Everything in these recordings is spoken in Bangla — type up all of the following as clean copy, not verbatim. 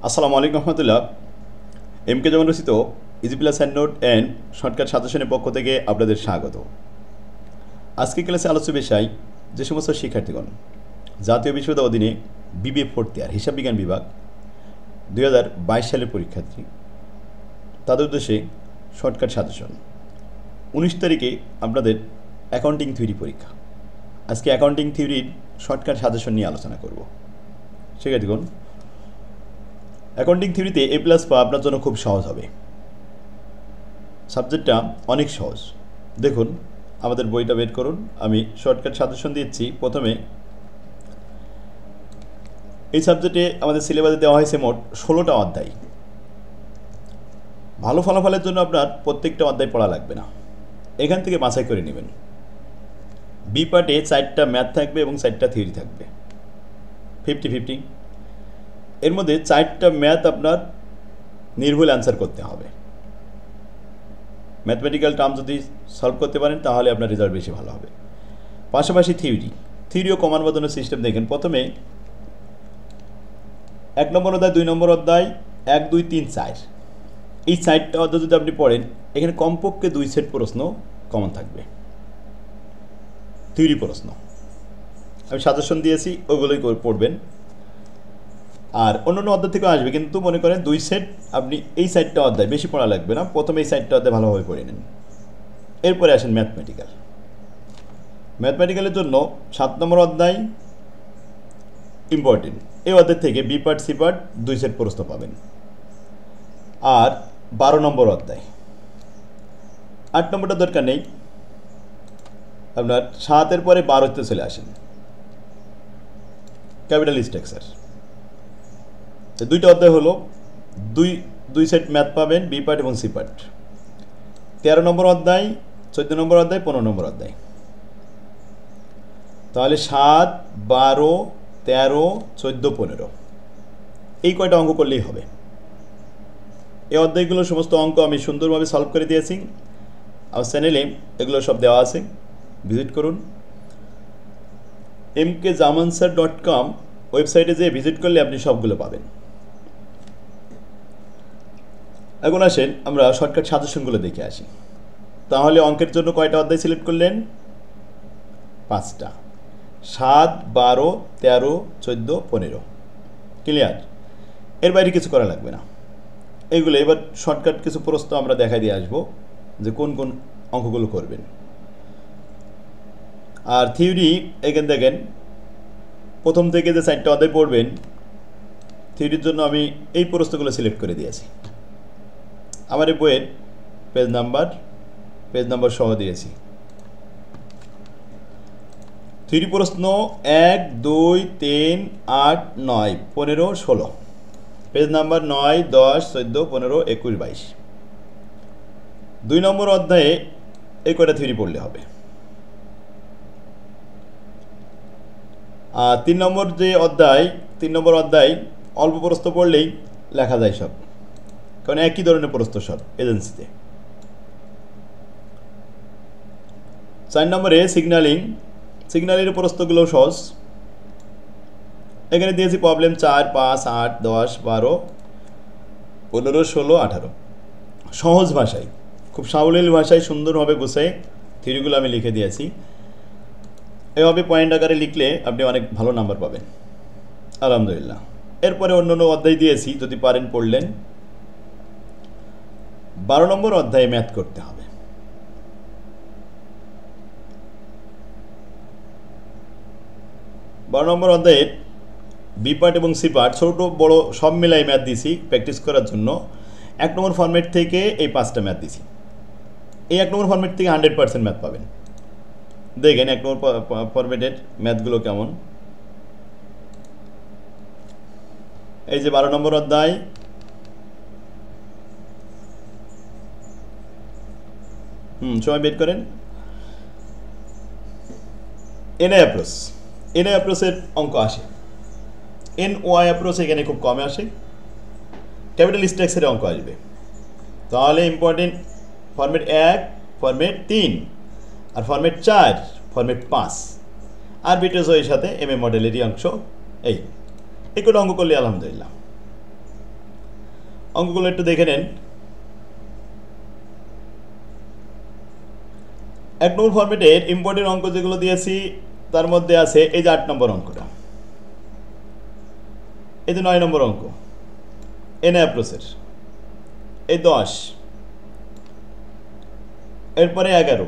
আসসালামু আলাইকুম রহমতুল্লাহ। এমকে যেমন রচিত easy plus hand note and shortcut সাজেশনের পক্ষ থেকে আপনাদের স্বাগত। আজকে ক্লাসে আলোচ্য বিষয় যে সমস্ত শিক্ষার্থীগণ জাতীয় বিশ্ববিদ্যালয়ের অধীনে বিবিএ ফোর্থ ইয়ার হিসাব বিজ্ঞান বিভাগ 2022 সালের পরীক্ষার্থী, তাদের উদ্দেশ্যে শর্টকাট সাজেশন। 19 তারিখে আপনাদের অ্যাকাউন্টিং থিওরি পরীক্ষা। আজকে অ্যাকাউন্টিং থিওরির শর্টকাট সাজেশন নিয়ে আলোচনা করব। শিক্ষার্থীগণ, অ্যাকাউন্টিং থিওরিতে A+ পাওয়া আপনার জন্য খুব সহজ হবে। সাবজেক্টটা অনেক সহজ। দেখুন, আমাদের বইটা বের করুন। আমি শর্টকাট সাজেশন দিচ্ছি। প্রথমে এই সাবজেক্টে আমাদের সিলেবাসে দেওয়া হয়েছে মোট 16টা অধ্যায়। ভালো ফলাফলের জন্য আপনার প্রত্যেকটা অধ্যায় পড়া লাগবে না, এখান থেকে বাছাই করে নেবেন। বি পার্টে 4টা ম্যাথ থাকবে এবং 4টা থিওরি থাকবে, 50-50। এর মধ্যে 4টা ম্যাথ আপনার নির্ভুল অ্যান্সার করতে হবে। ম্যাথমেটিক্যাল টার্ম যদি সলভ করতে পারেন তাহলে আপনার রেজাল্ট বেশি ভালো হবে। পাশাপাশি থিওরিও কমান বাঁধানোর সিস্টেম দেখেন। প্রথমে 1 নম্বর অধ্যায়, 2 নম্বর অধ্যায়, 1, 2, 3, 4, এই 4টা অধ্যায় যদি আপনি পড়েন, এখানে কমপক্ষে 2 সেট প্রশ্ন কমন থাকবে, থিওরি প্রশ্ন। আমি সাজেশন দিয়েছি, ওগুলোই পড়বেন। আর অন্যান্য অধ্যায় থেকেও আসবে, কিন্তু মনে করেন 2 সেট আপনি এই 4টা অধ্যায় বেশি পড়া লাগবে না, প্রথমে এই 4টা অধ্যায় ভালোভাবে পড়ে নেন। এরপরে আসেন ম্যাথমেটিক্যালের জন্য 7 নম্বর অধ্যায় ইম্পর্টেন্ট। এই অধ্যায় থেকে B part, C part 2 set প্রশ্ন পাবেন। আর 12 নম্বর অধ্যায়, 8 নম্বরটা দরকার নেই, আপনার 7-এর পরে 12তে চলে আসেন, ক্যাপিটাল স্ট্রাকচার। 2টা অধ্যায় হলো, 2 সেট ম্যাথ পাবেন, বি পার্ট এবং সি পার্ট। 13 নম্বর অধ্যায়, 14 নম্বর অধ্যায়, 15 নম্বর অধ্যায়। তাহলে 7, 12, 13, 14, 15 এই কয়টা অঙ্ক করলেই হবে। এই অধ্যায়গুলো সমস্ত অঙ্ক আমি সুন্দরভাবে সলভ করে দিয়েছি। আমার চ্যানেলে এগুলো সব দেওয়া আছে, ভিজিট করুন। mkjamansir.com ওয়েবসাইটে যেয়ে ভিজিট করলে আপনি সবগুলো পাবেন। এখন আসেন আমরা শর্টকাট সাজেশনগুলো দেখে আসি। তাহলে অঙ্কের জন্য কয়টা অধ্যায় সিলেক্ট করলেন? 5টা, 7, 12, 13, 14, 15। ক্লিয়ার? এর বাইরে কিছু করা লাগবে না। এইগুলো এবার শর্টকাট কিছু প্রশ্ন আমরা দেখাই দিয়ে আসবো যে কোন কোন অঙ্কগুলো করবেন। আর থিওরি এখানে দেখেন, প্রথম থেকে যে 4টা অধ্যায় পড়বেন, থিওরির জন্য আমি এই প্রশ্নগুলো সিলেক্ট করে দিয়েছি। আমার এই বইয়ের পেজ নাম্বার সহ দিয়েছি। থিওরি প্রশ্ন 1, 2, 3, 8, 9, 15, 16, পেজ নাম্বার 9, 10, 14, 15, 21, 22। 2 নম্বর অধ্যায়ে এই কয়টা থিওরি পড়লে হবে। আর 3 নম্বর অধ্যায় অল্প প্রশ্ন পড়লেই লেখা যায় সব, কারণ একই ধরনের প্রশ্ন সব এজেন্সিতে। 4 নম্বরে সিগন্যালের প্রশ্নগুলো সহজ। এখানে দিয়েছি প্রবলেম 4, 5, 8, 10, 12, 15, 16, 18। সহজ ভাষায়, খুব সাবলীল ভাষায় সুন্দরভাবে গুছাই থিওরিগুলো আমি লিখে দিয়েছি। এভাবে পয়েন্ট আকারে লিখলে আপনি অনেক ভালো নাম্বার পাবেন আলহামদুলিল্লাহ। এরপরে অন্যান্য অধ্যায় দিয়েছি, যদি পারেন পড়লেন। 12 নম্বর অধ্যায়ে ম্যাথ করতে হবে। 12 নম্বর অধ্যায়ের বি পার্ট এবং সি পার্ট ছোট বড় সব মিলাই ম্যাথ দিয়েছি প্র্যাকটিস করার জন্য। 1 নম্বর ফরম্যাট থেকে এই 5টা ম্যাথ দিয়েছি। এই 1 নম্বর ফরম্যাট থেকে 100% ম্যাথ পাবেন। দেখেন 1 নম্বর ফরম্যাটের ম্যাথগুলো কেমন। এই যে 12 নম্বর অধ্যায়, সময় বের করেন। এনআই অ্যাপ্রোচের অঙ্ক আসে। এনওয়াই অ্যাপ্রোচ এখানে খুব কমে আসে। ক্যাপিটাল স্ট্রাকচারের অঙ্ক আসবে। তাহলে ইম্পর্টেন্ট ফরম্যাট 1, ফরম্যাট 3, আর ফরম্যাট 4, ফরম্যাট 5, আর বিটেজ এর সাথে এমএ মডেলেরই অংশ। এইগুলো অঙ্ক করলে আলহামদুলিল্লাহ অঙ্কগুলো একটু দেখে নেন। 1 নম্বর ফরম্যাটের ইম্পর্টেন্ট অঙ্ক যেগুলো দিয়েছি তার মধ্যে আছে এই যে 8 নম্বর অঙ্কটা, এই যে 9 নম্বর অঙ্ক এন অ্যাপ্রোচের, এই 10, এরপরে 11।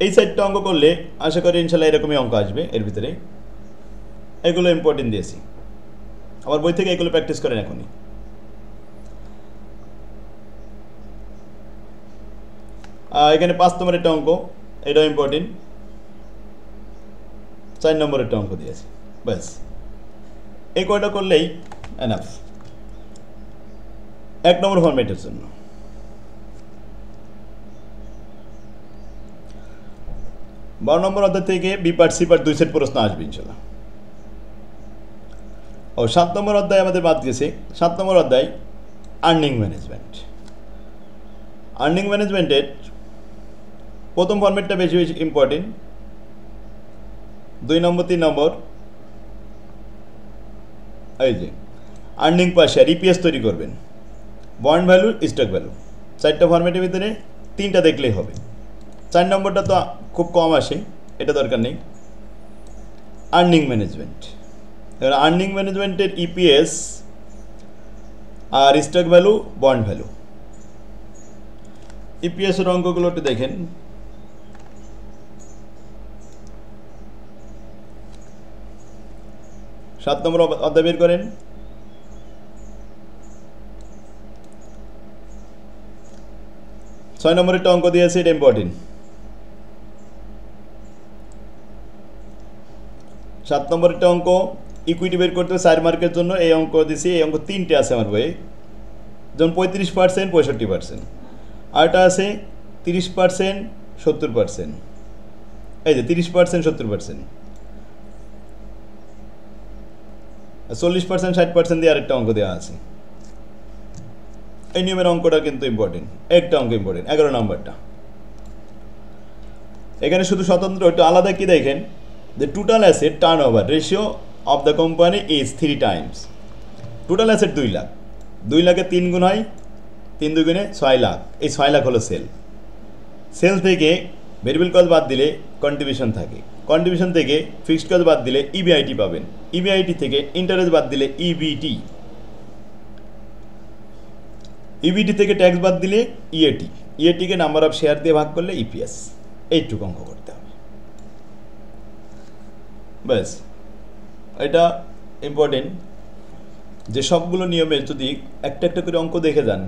এই 4টা অঙ্ক করলে আশা করি ইনশাল্লাহ এরকমই অঙ্ক আসবে এর ভিতরে। এগুলো ইম্পর্টেন্ট দিয়েছি, আমার বই থেকে এগুলো প্র্যাকটিস করেন এখনই। এখানে 5 নম্বরের একটা অঙ্ক, এটাও ইম্পর্টেন্ট। 4 নম্বরের একটা অঙ্ক দিয়েছি, ব্যাস এই কয়টা করলেই এনাফ 1 নম্বর ফরম্যাটের জন্য। বারো নম্বর অধ্যায় থেকে B part C part 2 set প্রশ্ন আসবে ইনশাল্লাহ। ও 7 নম্বর অধ্যায় আমাদের বাদ দিয়েছে। 7 নম্বর অধ্যায় আর্নিং ম্যানেজমেন্ট। আর্নিং ম্যানেজমেন্টের প্রথম ফরম্যাটটা বেশি বেশি ইম্পর্টেন্ট। 2 নম্বর 3 নম্বর এই যে আর্নিং পার শেয়ার ইপিএস তৈরি করবেন, বন্ড ভ্যালু, স্টক ভ্যালু, 4টা ফরম্যাটের ভিতরে 3টা দেখলেই হবে। 4 নম্বরটা তো খুব কম আসে, এটা দরকার নেই। আর্নিং ম্যানেজমেন্ট, এবার আর্নিং ম্যানেজমেন্টের ইপিএস আর স্টক ভ্যালু, বন্ড ভ্যালু। ইপিএসের অঙ্কগুলো একটু দেখেন। সাত নম্বর অধ্যায় বের করেন। ছয় নম্বরের একটা অঙ্ক দিয়েছে, এটা ইম্পর্টেন্ট। 7 নম্বরের একটা অঙ্ক ইকুইটি বের করতে হবে 4 মার্কের জন্য। এই অঙ্ক দিয়েছি, এই অঙ্ক 3টে আছে আমার বইয়ে, যেমন 35%, 65%, আরটা আছে 30%, 70%। এই যে 30%, 70%, 40%, 60% দিয়ে আরেকটা অঙ্ক দেওয়া আছে। এই নিয়মের অঙ্কটা কিন্তু ইম্পর্টেন্ট, একটা অঙ্ক ইম্পর্টেন্ট, 11 নম্বরটা। এখানে শুধু স্বতন্ত্র একটু আলাদা কি দেখেন, the total asset turnover ratio of the company is 3 times. Total asset 2 lakh, 2 লাখে 3 গুণ হয়, 3 2 গুণে 6 লাখ। এই 6 লাখ হলো সেল। সেল থেকে ভেরিয়েবল কস্ট বাদ দিলে কন্ট্রিবিউশন থাকে, কন্ট্রিবিউশন থেকে ফিক্সড কস্ট বাদ দিলে ইবিআইটি পাবেন, ইবিআইটি থেকে ইন্টারেস্ট বাদ দিলে ইবিটি, ইবিটি থেকে ট্যাক্স বাদ দিলে ইএটি, ইএটিকে নাম্বার অফ শেয়ার দিয়ে ভাগ করলে ইপিএস। এইটুকু অঙ্ক করতে হবে, ব্যাস। এটা ইম্পর্টেন্ট যে সবগুলো নিয়মের যদি একটা একটা করে অঙ্ক দেখে যান,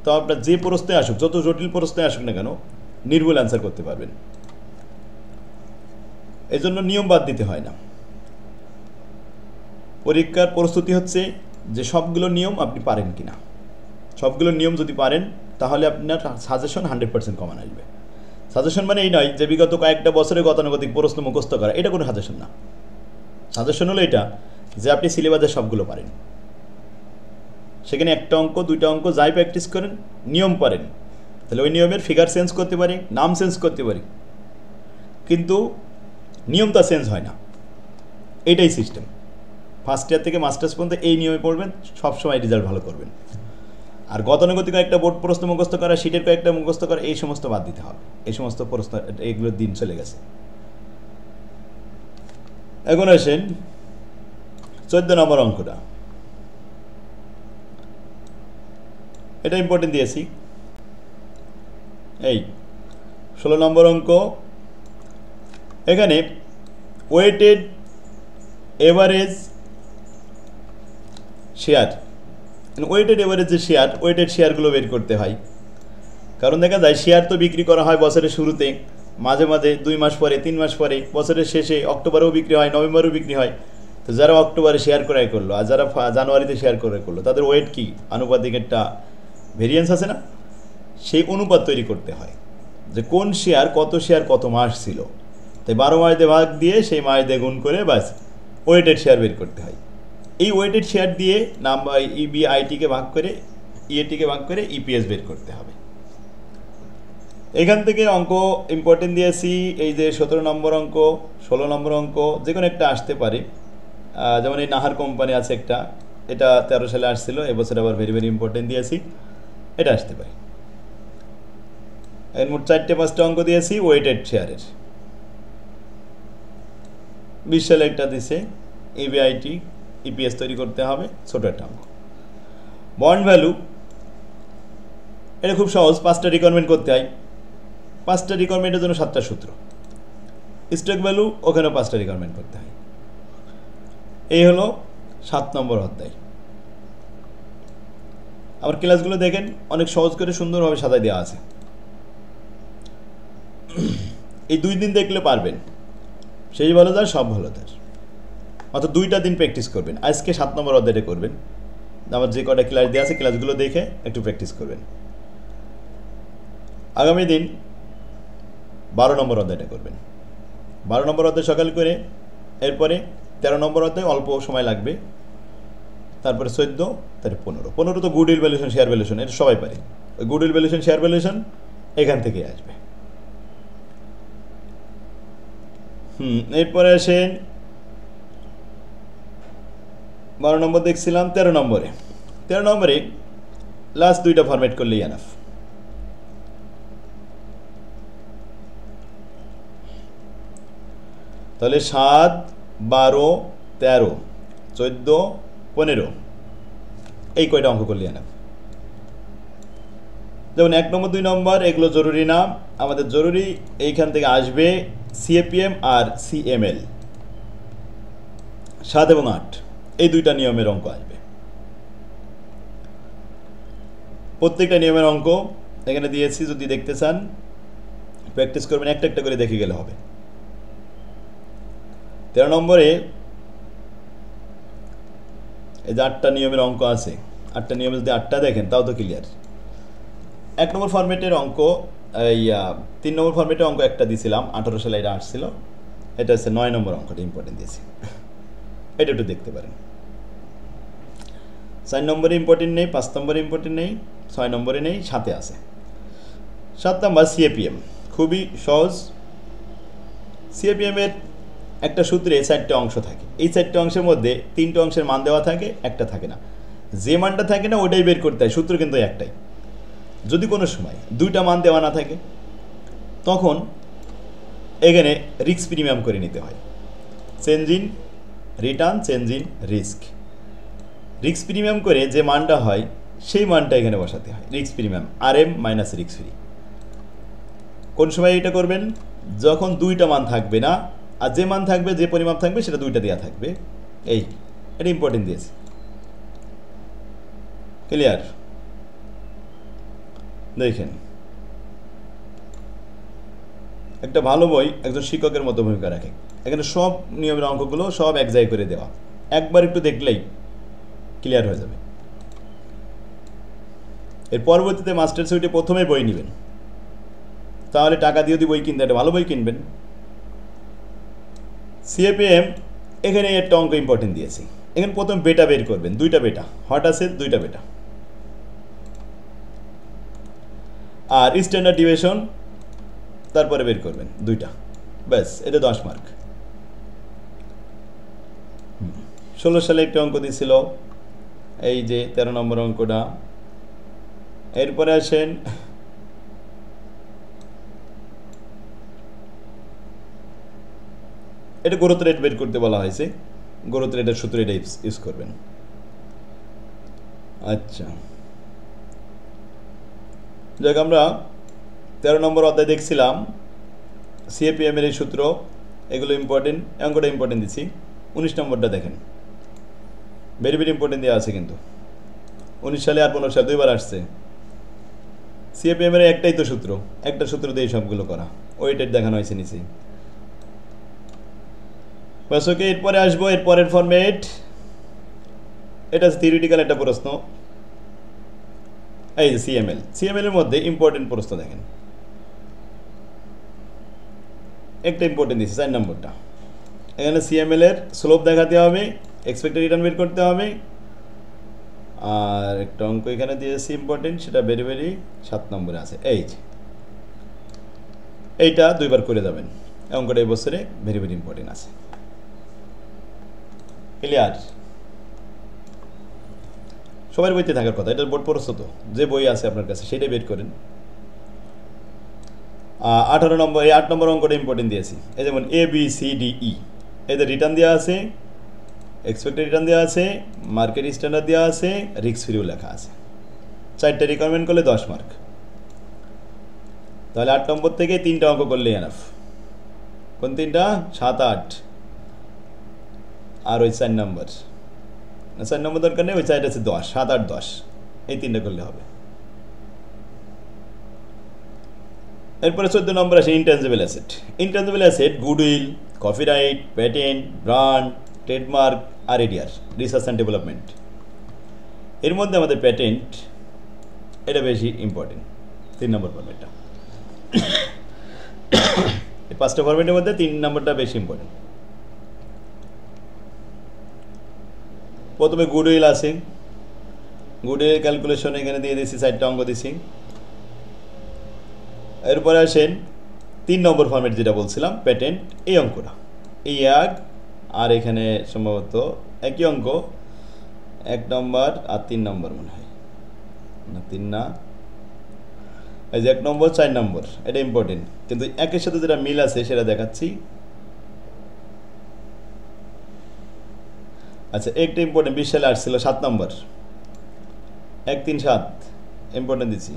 তো আপনার যে প্রশ্নে আসুক, যত জটিল প্রশ্নে আসুক না কেন, নির্ভুল অ্যান্সার করতে পারবেন। এই জন্য নিয়ম বাদ দিতে হয় না। পরীক্ষার প্রস্তুতি হচ্ছে যে সবগুলো নিয়ম আপনি পারেন কিনা। সবগুলো নিয়ম যদি পারেন তাহলে আপনার সাজেশন 100% কমান আসবে। সাজেশন মানে এই নয় যে বিগত কয়েকটা বছরে গতানুগতিক প্রশ্ন মুখস্থ করা, এটা কোনো সাজেশন না। সাজেশন হলো এটা যে আপনি সিলেবাসে সবগুলো পারেন, সেখানে একটা অঙ্ক 2টা অঙ্ক যাই প্র্যাকটিস করেন, নিয়ম পারেন, তাহলে ওই নিয়মের ফিগার চেঞ্জ করতে পারি, নাম চেঞ্জ করতে পারি, কিন্তু নিয়মটা চেঞ্জ হয় না। এটাই সিস্টেম। ফার্স্ট ইয়ার থেকে মাস্টার্স পর্যন্ত এই নিয়মে পড়বেন, সবসময় রেজাল্ট ভালো করবেন। আর গতানুগতিক একটা বোর্ড প্রশ্ন মুখস্থ করা, শীটের কয়েকটা মুখস্থ করা, এই সমস্ত বাদ দিতে হবে। এই সমস্ত প্রশ্ন, এগুলোর দিন চলে গেছে। এখন আসেন 14 নম্বর অঙ্কটা, এটা ইম্পর্টেন্ট দিয়েছি। এই 16 নম্বর অঙ্ক, এখানে weighted average share, weighted average যে শেয়ার, ওয়েটেড শেয়ারগুলো বের করতে হয়। কারণ দেখা যায় শেয়ার তো বিক্রি করা হয় বছরের শুরুতে, মাঝে মাঝে 2 মাস পরে, 3 মাস পরে, বছরের শেষে অক্টোবরেও বিক্রি হয়, নভেম্বরেও বিক্রি হয়। তো যারা অক্টোবরে শেয়ার ক্রয় করলো আর যারা জানুয়ারিতে শেয়ার ক্রয় করলো, তাদের ওয়েট কি আনুপাতিক একটা ভেরিয়েন্স আছে না, সেই অনুপাত তৈরি করতে হয় যে কোন শেয়ার কত শেয়ার কত মাস ছিল। তাই 12 মাস দিয়ে ভাগ দিয়ে সেই মাস দিয়ে গুণ করে বাস ওয়েটেড শেয়ার বের করতে হয়। এই ওয়েটেড শেয়ার দিয়ে নাম্বার ইবিআইটিকে ভাগ করে, ইএটিকে ভাগ করে ইপিএস বের করতে হবে। এখান থেকে অঙ্ক ইম্পর্টেন্ট দিয়েছি। এই যে 17 নম্বর অঙ্ক, 16 নম্বর অঙ্ক, যে কোনো একটা আসতে পারে। যেমন এই নাহার কোম্পানি আছে একটা, এটা 13 সালে আসছিল, এবছর আবার ভেরি ভেরি ইম্পর্টেন্ট দিয়েছি, এটা আসতে পারে। এর মোট 4-5টা অঙ্ক দিয়েছি ওয়েটেড শেয়ারের। 20 সালে একটা দিছে ইবিআইটি ইপিএস তৈরি করতে হবে, ছোট একটা অঙ্ক। বন্ড ভ্যালু, এটা খুব সহজ, 5টা রিকোয়ারমেন্ট করতে হয়, 5টা রিকোয়ারমেন্টের জন্য 7টা সূত্র। স্টক ভ্যালু, ওখানেও 5টা রিকোয়ারমেন্ট করতে হয়। এই হলো 7 নম্বর অধ্যায়। আমার ক্লাসগুলো দেখেন, অনেক সহজ করে সুন্দরভাবে সাজায় দেওয়া আছে। এই 2 দিন দেখলে পারবেন, সেই ভালো তার সব ভালো তার। অর্থাৎ 2টা দিন প্র্যাকটিস করবেন। আজকে 7 নম্বর অধ্যায়টা করবেন, আমার যে কটা ক্লাস দেওয়া আছে ক্লাসগুলো দেখে একটু প্র্যাকটিস করবেন। আগামী দিন 12 নম্বর অধ্যায়টা করবেন। 12 নম্বর অধ্যায় সকাল করে, এরপরে 13 নম্বর অধ্যায় অল্প সময় লাগবে, তারপরে 14, তারপরে 15 তো গুডউইল ভ্যালুয়েশন, শেয়ার ভ্যালুয়েশন, এটা সবাই পারে। ওই গুডউইল ভ্যালুয়েশন, শেয়ার ভ্যালুয়েশন এখান থেকেই আসবে। এরপরে আসেন 12 নম্বর দেখছিলাম। 13 নম্বরে লাস্ট 2টা ফরম্যাট করলেই এনাফ। তাহলে 7, 12, 13, 14, 15 এই কয়টা অঙ্ক করলেই এনাফ। যেমন 1 নম্বর 2 নম্বর এগুলো জরুরি না, আমাদের জরুরি এইখান থেকে আসবে সিএপিএম আর সিএমএল, 7 এবং 8 এই 2টা নিয়মের অঙ্ক আসবে। প্রত্যেকটা নিয়মের অঙ্ক এখানে দিয়েছি, যদি দেখতে চান প্র্যাকটিস করবেন, একটা একটা করে দেখে গেলে হবে। 13 নম্বরে এই যে 8টা নিয়মের অঙ্ক আছে, 8টা নিয়মে যদি 8টা দেখেন তাও তো ক্লিয়ার। 1 নম্বর ফরম্যাটের অঙ্ক, এই 3 নম্বর ফরম্যাটের অঙ্ক একটা দিয়েছিলাম, 18 সালে এটা আসছিল, এটা হচ্ছে 9 নম্বর অঙ্কটা ইম্পর্টেন্ট দিয়েছি, এটা একটু দেখতে পারেন। 4 নম্বরে ইম্পর্টেন্ট নেই, 5 নম্বরে ইম্পর্টেন্ট নেই, 6 নম্বরে নেই, 7-এ আছে। 7 নম্বর সিএপিএম, খুবই সহজ। সিএপিএমের একটা সূত্রে 4টে অংশ থাকে, এই 4টে অংশের মধ্যে 3টে অংশের মান দেওয়া থাকে, একটা থাকে না। যে মানটা থাকে না ওটাই বের করতে হয়, সূত্র কিন্তু একটাই। যদি কোনো সময় 2টা মান দেওয়া না থাকে তখন এখানে রিস্ক প্রিমিয়াম করে নিতে হয়, change in return, change in risk. Risk premium করে যে মানটা হয় সেই মানটা এখানে বসাতে হয়, risk premium RM minus risk free. কোন সময় এটা করবেন? যখন 2টা মান থাকবে না, আর যে মান থাকবে, যে পরিমাপ থাকবে সেটা 2টা দেওয়া থাকবে। এই এটা ইম্পর্টেন্ট দিয়েছে, ক্লিয়ার? দেখেন, একটা ভালো বই একজন শিক্ষকের মতো ভূমিকা রাখে। এখানে সব নিয়মের অঙ্কগুলো সব এক জায়গায় করে দেওয়া, একবার একটু দেখলেই ক্লিয়ার হয়ে যাবে। এর পরবর্তীতে মাস্টার সুইটে প্রথমে বই নেবেন, তাহলে টাকা দিয়ে যদি বই কিনতে, একটা ভালো বই কিনবেন। সিএপিএম এখানে একটা অঙ্ক ইম্পর্টেন্ট দিয়েছি, এখানে প্রথম বেটা বের করবেন, 2টা বেটা, হট আছে 2টা বেটা, আর স্ট্যান্ডার্ড ডিভিয়েশন তারপরে বের করবেন 2টা, ব্যাস, এটা 10 মার্ক। 16 সালে একটা অঙ্ক দিয়েছিল, এই যে 13 নম্বর অঙ্কটা। এরপরে আসেন এটা গ্রোথ রেট বের করতে বলা হয়েছে, গ্রোথ রেটের সূত্র এটা ইউজ করবেন। আচ্ছা, যাক, আমরা 13 নম্বর অধ্যায় দেখছিলাম, সিএপিএম এর এই সূত্র, এগুলো ইম্পর্টেন্ট, অঙ্কটা ইম্পর্টেন্ট দিচ্ছি। 19 নম্বরটা দেখেন, ভেরি ভেরি ইম্পর্টেন্ট দেওয়া আছে কিন্তু, 19 সালে আর 15 সালে 2বার আসছে। সিএপিএম এর একটাই তো সূত্র, একটা সূত্র দিয়ে সবগুলো করা, ওয়েটেড দেখানো হয়েছে নিচে। বাস, ওকে, এরপরে আসবো এরপরের ফরম্যাট। এটা থিওরিটিক্যাল একটা প্রশ্ন, এই যে সিএমএল এর মধ্যে ইম্পর্টেন্ট প্রশ্ন দেখেন, একটা ইম্পর্টেন্ট দিচ্ছে 4 নম্বরটা। এখানে সিএমএল এর স্লোপ দেখাতে হবে, এক্সপেক্টেড রিটার্ন বের করতে হবে, আর একটা অঙ্ক এখানে দিয়েছি ইম্পর্টেন্ট, সেটা ভেরি ভেরি 7 নম্বরে আছে। এই যে এইটা 2বার করে যাবেন, অঙ্কটা এই বছরে ভেরি ভেরি ইম্পর্টেন্ট আছে, ক্লিয়ার? সবার বইতে থাকার কথা, এটা বোর্ড প্রস্তুত, যে বই আছে আপনার কাছে সেটাই বের করেন। 18 নম্বর, এই 8 নম্বর অঙ্কটা ইম্পর্টেন্ট দিয়েছি। এই যেমন ABCDE, এদের রিটার্ন দেওয়া আছে, এক্সপেক্টেড রিটার্ন দেওয়া আছে, মার্কেট স্ট্যান্ডার্ড দেওয়া আছে, রিস্ক ফ্রিও লেখা আছে। 4টে রিকোয়ারমেন্ট করলে 10 মার্ক। তাহলে 8 নম্বর থেকে 3টা অঙ্ক করলেই এনাফ। কোন 3টা? 7, 8 আর ওই 4 নম্বর। 4 নম্বর দরকার নেই, ওই 4 আছে 10, 7, 8, 10, এই 3টা করলে হবে। এরপরে 14 নম্বর আসে intangible asset. Intangible asset goodwill, copyright, patent, brand, trademark আর এডিআর, রিসার্চ অ্যান্ড ডেভেলপমেন্ট। এর মধ্যে আমাদের প্যাটেন্ট, এটা বেশি ইম্পর্টেন্ট, 3 নম্বর ফরম্যাটটা। এই 5টা ফরম্যাটের মধ্যে 3 নম্বরটা বেশি ইম্পর্টেন্ট। প্রথমে গুডউইল আছে, গুডউইল ক্যালকুলেশন এখানে দিয়ে দিয়েছি, 4টা অঙ্ক দিয়েছি। এরপরে আসেন 3 নম্বর ফরম্যাট যেটা বলছিলাম, প্যাটেন্ট, এই অঙ্কটা, এই 1 আর এখানে সম্ভবত একই অঙ্ক, 1 নম্বর আর 3 নম্বর মনে হয়, না 3 না, এই যে 1 নম্বর 4 নম্বর, এটা ইম্পর্টেন্ট, কিন্তু একের সাথে যেটা মিল আছে সেটা দেখাচ্ছি। আচ্ছা, একটা ইম্পর্টেন্ট 20 সালে আসছিল 7 নম্বর, 1, 3, 7 ইম্পর্টেন্ট দিচ্ছি,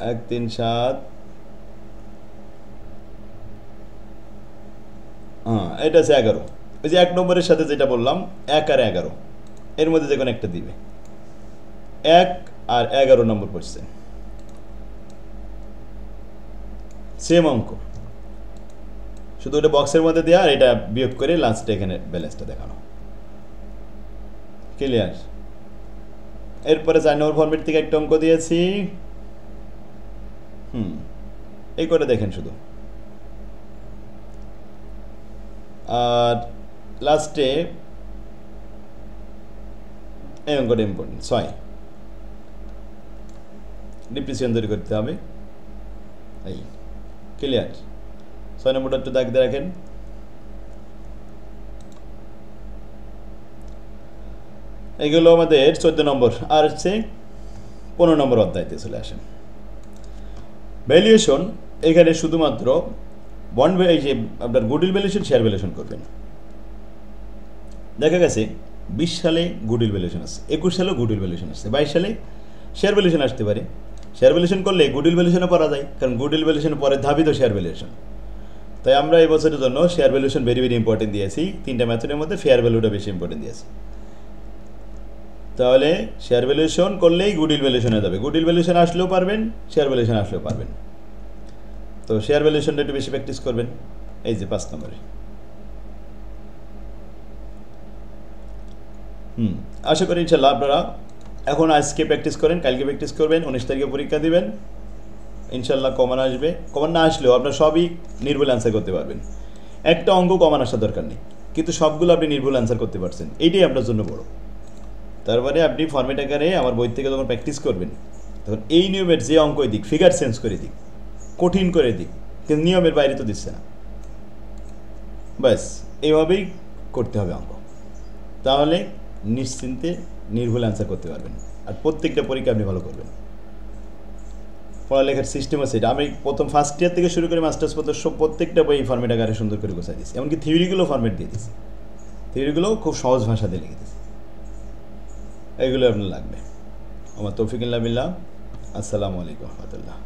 1, 3, 7, হ্যাঁ এটা আছে 11। ওই যে 1 নম্বরের সাথে যেটা বললাম 1 আর 11, এর মধ্যে যে কোনো একটা দিবে, 1 আর 11 নম্বর পড়ছে, সেম অঙ্ক, শুধু ওটা বক্সের মধ্যে দেওয়া আর এটা বিয়োগ করে লাস্টে এখানে ব্যালেন্সটা দেখানো। ক্লিয়ার? এরপরে 4 নম্বর ফরম্যাট থেকে একটা অঙ্ক দিয়েছি, এই করে দেখেন শুধু। আর লাস্টে এই অঙ্কটা ইম্পর্টেন্ট, 6 ডিপ্রিসিয়েশন তৈরি করতে হবে। এই ক্লিয়ার? 6 নম্বরটা একটু দাগ দিয়ে রাখেন। এইগুলো আমাদের 14 নম্বর। আর হচ্ছে 15 নম্বর অধ্যায়তে চলে আসেন। ভ্যালুয়েশন, এখানে শুধুমাত্র বন্ড, এই যে আপনার গুডউইল ভ্যালুয়েশন, শেয়ার ভ্যালুয়েশন করবেন। দেখা গেছে 20 সালে গুডউইল ভ্যালুয়েশন আসছে, 21 সালেও গুডউইল ভ্যালুয়েশন আসছে, 22 সালে শেয়ার ভ্যালুয়েশন আসতে পারে। শেয়ার ভ্যালুয়েশন করলে গুডউইল ভ্যালুয়েশনও করা যায়, কারণ গুডউইল ভ্যালুয়েশনের পরে ধাবিত শেয়ার ভ্যালুয়েশন। তাই আমরা এই বছরের জন্য share valuation very very important দিয়েছি। 3টা মেথডের মধ্যে ফেয়ার ভ্যালুটা বেশি ইম্পর্টেন্ট দিয়েছি। তাহলে শেয়ার ভ্যালুয়েশন করলেই গুডউইল ভ্যালুয়েশন হয়ে যাবে, গুডউইল ভ্যালুয়েশন আসলেও পারবেন, শেয়ার ভ্যালুয়েশন আসলেও পারবেন। তো শেয়ার ভ্যালুয়েশনটা একটু বেশি প্র্যাকটিস করবেন। এই যে 5 নম্বরে। আশা করি ইনশাল্লাহ আপনারা এখন আজকে প্র্যাকটিস করেন, কালকে প্র্যাকটিস করবেন, 19 তারিখে পরীক্ষা দিবেন, ইনশাল্লাহ কমন আসবে। কমন না আসলেও আপনার সবই নির্ভুল অ্যান্সার করতে পারবেন। একটা অঙ্ক কমন আসার দরকার নেই, কিন্তু সবগুলো আপনি নির্ভুল অ্যান্সার করতে পারছেন, এইটাই আপনার জন্য বড়। তারপরে আপনি ফরম্যাট আকারে আমার বই থেকে যখন প্র্যাকটিস করবেন, তখন এই নিয়মের যে অঙ্কই দিক, ফিগার চেঞ্জ করে দিক, কঠিন করে দিক, কিন্তু নিয়মের বাইরে তো দিচ্ছে না, ব্যাস এইভাবেই করতে হবে অঙ্ক। তাহলে নিশ্চিন্তে নির্ভুল অ্যান্সার করতে পারবেন, আর প্রত্যেকটা পরীক্ষা আপনি ভালো করবেন। পড়ালেখার সিস্টেম আছে এটা, আমি প্রথম ফার্স্ট ইয়ার থেকে শুরু করে মাস্টার্স পর্যন্ত সব প্রত্যেকটা বই ফরম্যাট আকারে সুন্দর করে গোছাই দিচ্ছি, এমনকি থিওরিগুলো ফরম্যাট দিয়ে দিচ্ছি, থিওরিগুলো খুব সহজ ভাষাতে লিখে দিচ্ছি। এগুলো আপনার লাগবে। আমার তৌফিকুল্লাহ বিল্লাহ। আসসালামু আলাইকুম রহমতুল্লাহ।